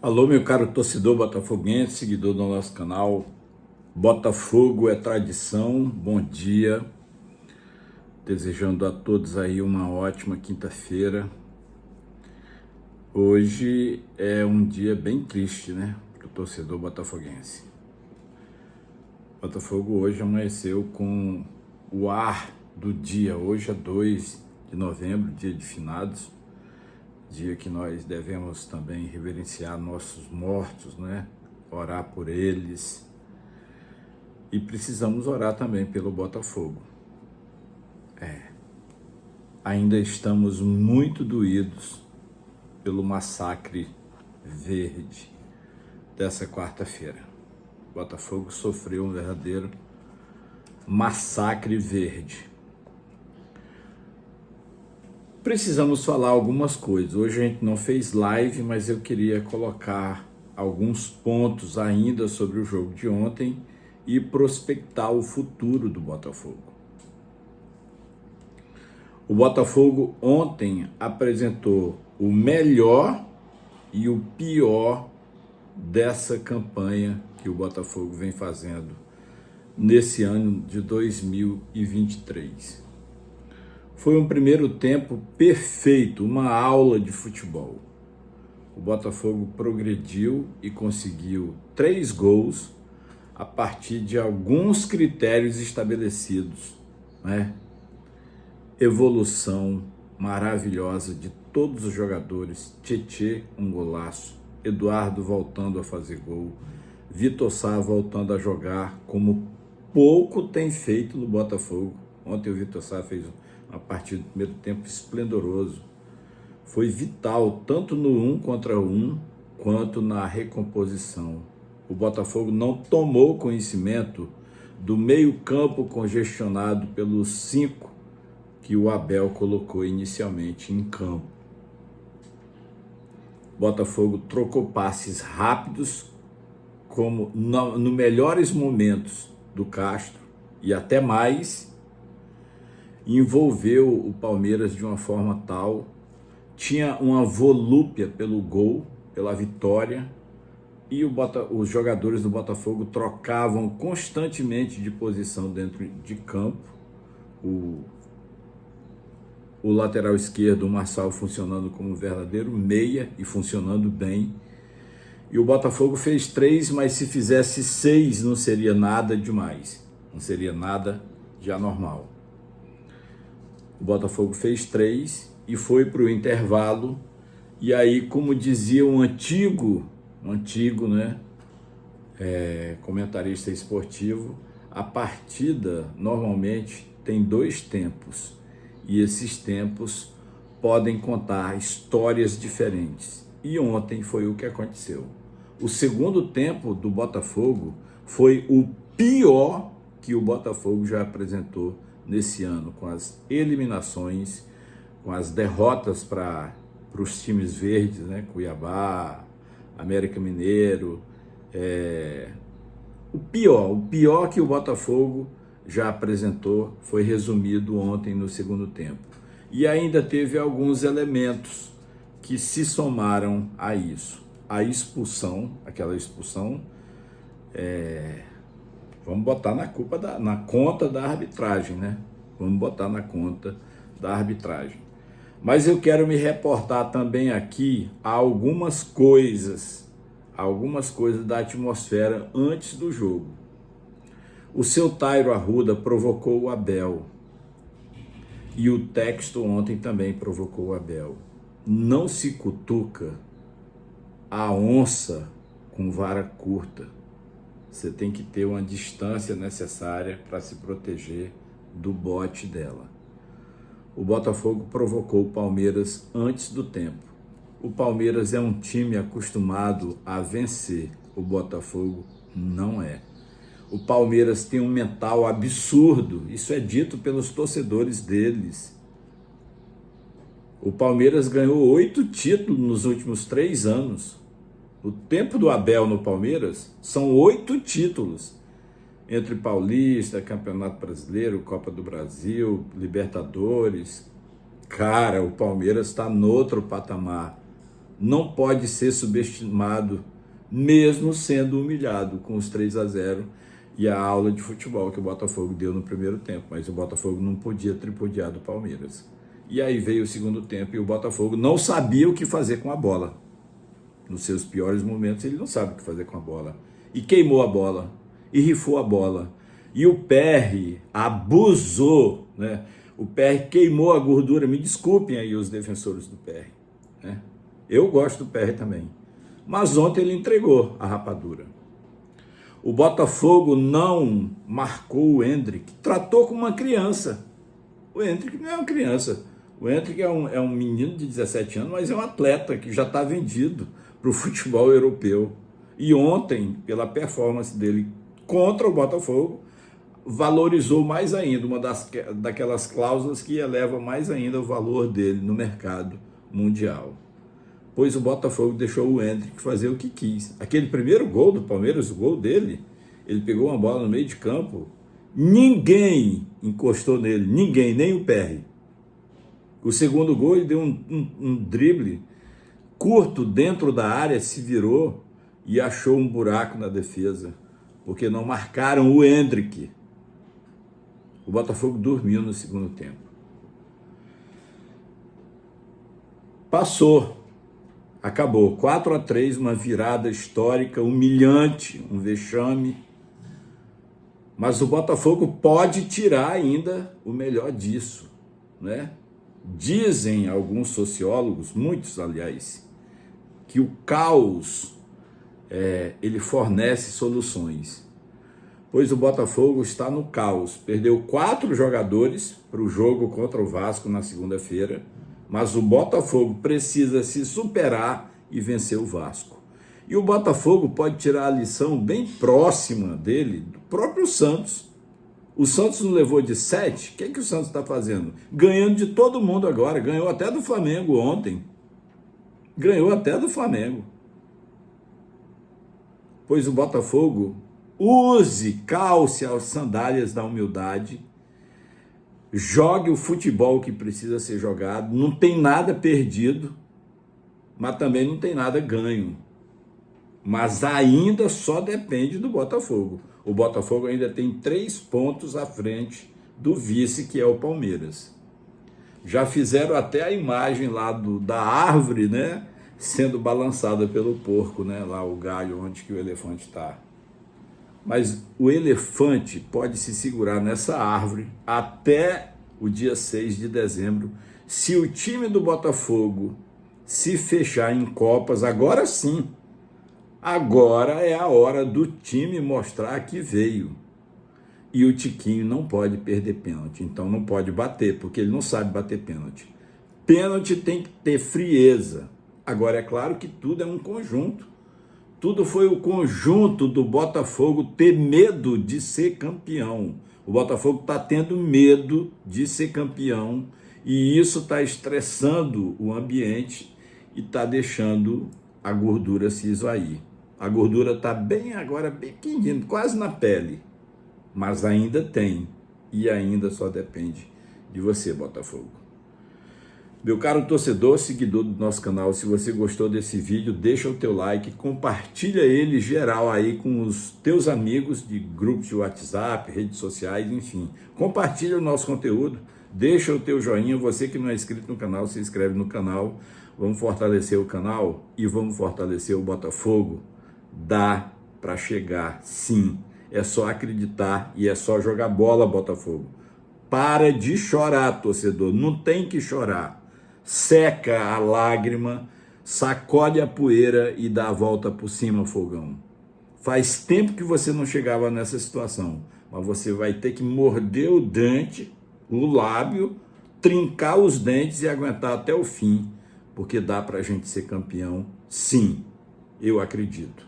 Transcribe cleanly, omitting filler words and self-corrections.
Alô, meu caro torcedor botafoguense, seguidor do nosso canal. Botafogo é tradição. Bom dia. Desejando a todos aí uma ótima quinta-feira. Hoje é um dia bem triste, né, para o torcedor botafoguense. Botafogo hoje amanheceu com o ar do dia. Hoje é 2 de novembro, dia de finados. Dia que nós devemos também reverenciar nossos mortos, né? Orar por eles. E precisamos orar também pelo Botafogo. Ainda estamos muito doídos pelo massacre verde dessa quarta-feira. O Botafogo sofreu um verdadeiro massacre verde. Precisamos falar algumas coisas. Hoje a gente não fez live, mas eu queria colocar alguns pontos ainda sobre o jogo de ontem e prospectar o futuro do Botafogo. O Botafogo ontem apresentou o melhor e o pior dessa campanha que o Botafogo vem fazendo nesse ano de 2023. Foi um primeiro tempo perfeito, uma aula de futebol. O Botafogo progrediu e conseguiu 3 gols a partir de alguns critérios estabelecidos, né? Evolução maravilhosa de todos os jogadores. Tietê, um golaço. Eduardo voltando a fazer gol. Vitor Sá voltando a jogar como pouco tem feito no Botafogo. Ontem o Vitor Sá fez uma partida do primeiro tempo esplendoroso. Foi vital, tanto no 1 contra 1, quanto na recomposição. O Botafogo não tomou conhecimento do meio-campo congestionado pelos 5 que o Abel colocou inicialmente em campo. O Botafogo trocou passes rápidos, como nos melhores momentos do Castro, e até mais. Envolveu o Palmeiras de uma forma tal, tinha uma volúpia pelo gol, pela vitória, e os jogadores do Botafogo trocavam constantemente de posição dentro de campo. O lateral esquerdo, o Marçal, funcionando como um verdadeiro meia e funcionando bem. E o Botafogo fez 3, mas se fizesse 6 não seria nada demais, não seria nada de anormal. O Botafogo fez 3 e foi para o intervalo. E aí, como dizia um antigo, né, comentarista esportivo, a partida normalmente tem 2 tempos. E esses tempos podem contar histórias diferentes. E ontem foi o que aconteceu. O segundo tempo do Botafogo foi o pior que o Botafogo já apresentou nesse ano, com as eliminações, com as derrotas para os times verdes, né? Cuiabá, América Mineiro. O pior que o Botafogo já apresentou foi resumido ontem no segundo tempo. E ainda teve alguns elementos que se somaram a isso. A expulsão, aquela expulsão, vamos botar na conta da arbitragem, né? Vamos botar na conta da arbitragem. Mas eu quero me reportar também aqui a algumas coisas da atmosfera antes do jogo. O seu Tairo Arruda provocou o Abel. E o texto ontem também provocou o Abel. Não se cutuca a onça com vara curta. Você tem que ter uma distância necessária para se proteger do bote dela. O Botafogo provocou o Palmeiras antes do tempo. O Palmeiras é um time acostumado a vencer. O Botafogo não é. O Palmeiras tem um mental absurdo. Isso é dito pelos torcedores deles. O Palmeiras ganhou 8 títulos nos últimos 3 anos. O tempo do Abel no Palmeiras são 8 títulos. Entre Paulista, Campeonato Brasileiro, Copa do Brasil, Libertadores. Cara, o Palmeiras está no outro patamar. não pode ser subestimado, mesmo sendo humilhado com os 3-0 e a aula de futebol que o Botafogo deu no primeiro tempo. Mas o Botafogo não podia tripudiar do Palmeiras. E aí veio o segundo tempo e o Botafogo não sabia o que fazer com a bola. Nos seus piores momentos ele não sabe o que fazer com a bola. E queimou a bola, e rifou a bola. E o PR abusou, né? O PR queimou a gordura. Me desculpem aí os defensores do PR, né? Eu gosto do PR também. Mas ontem ele entregou a rapadura. O Botafogo não marcou o Endrick, tratou como uma criança. O Endrick não é uma criança. O Endrick é um menino de 17 anos, mas é um atleta que já está vendido para o futebol europeu. E ontem, pela performance dele contra o Botafogo, valorizou mais ainda, daquelas cláusulas que eleva mais ainda o valor dele no mercado mundial. Pois o Botafogo deixou o Endrick fazer o que quis. Aquele primeiro gol do Palmeiras, o gol dele, ele pegou uma bola no meio de campo, ninguém encostou nele, ninguém, nem o PR. O segundo gol, ele deu um drible curto dentro da área, se virou e achou um buraco na defesa, porque não marcaram o Endrick. O Botafogo dormiu no segundo tempo. Passou. Acabou, 4-3, uma virada histórica, humilhante, um vexame. Mas o Botafogo pode tirar ainda o melhor disso, né? Dizem alguns sociólogos, muitos aliás, que o caos ele fornece soluções. Pois o Botafogo está no caos. Perdeu 4 jogadores para o jogo contra o Vasco na segunda-feira. Mas o Botafogo precisa se superar e vencer o Vasco. E o Botafogo pode tirar a lição bem próxima dele, do próprio Santos. O Santos não levou de 7, o que é que o Santos está fazendo? Ganhando de todo mundo agora, ganhou até do Flamengo ontem. Ganhou até do Flamengo. Pois o Botafogo calce as sandálias da humildade, jogue o futebol que precisa ser jogado, não tem nada perdido, mas também não tem nada ganho. Mas ainda só depende do Botafogo. O Botafogo ainda tem 3 pontos à frente do vice, que é o Palmeiras. Já fizeram até a imagem lá da árvore, né, sendo balançada pelo porco, né, lá o galho onde que o elefante está. Mas o elefante pode se segurar nessa árvore até o dia 6 de dezembro, se o time do Botafogo se fechar em Copas. Agora sim, agora é a hora do time mostrar que veio. E o Tiquinho não pode perder pênalti, então não pode bater, porque ele não sabe bater pênalti. Pênalti tem que ter frieza. Agora é claro que tudo é um conjunto. Tudo foi o conjunto do Botafogo ter medo de ser campeão. O Botafogo está tendo medo de ser campeão e isso está estressando o ambiente e está deixando a gordura se esvair. A gordura está bem agora, bem pequenininha, quase na pele, mas ainda tem e ainda só depende de você, Botafogo. Meu caro torcedor, seguidor do nosso canal, se você gostou desse vídeo, deixa o teu like, compartilha ele geral aí com os teus amigos de grupos de WhatsApp, redes sociais, enfim. Compartilha o nosso conteúdo, deixa o teu joinha, você que não é inscrito no canal, se inscreve no canal. Vamos fortalecer o canal e vamos fortalecer o Botafogo. Dá para chegar, sim. É só acreditar e é só jogar bola, Botafogo. Para de chorar, torcedor, não tem que chorar. Seca a lágrima, sacode a poeira e dá a volta por cima, fogão. Faz tempo que você não chegava nessa situação, mas você vai ter que morder o dente, o lábio, trincar os dentes e aguentar até o fim, porque dá para a gente ser campeão, sim, eu acredito.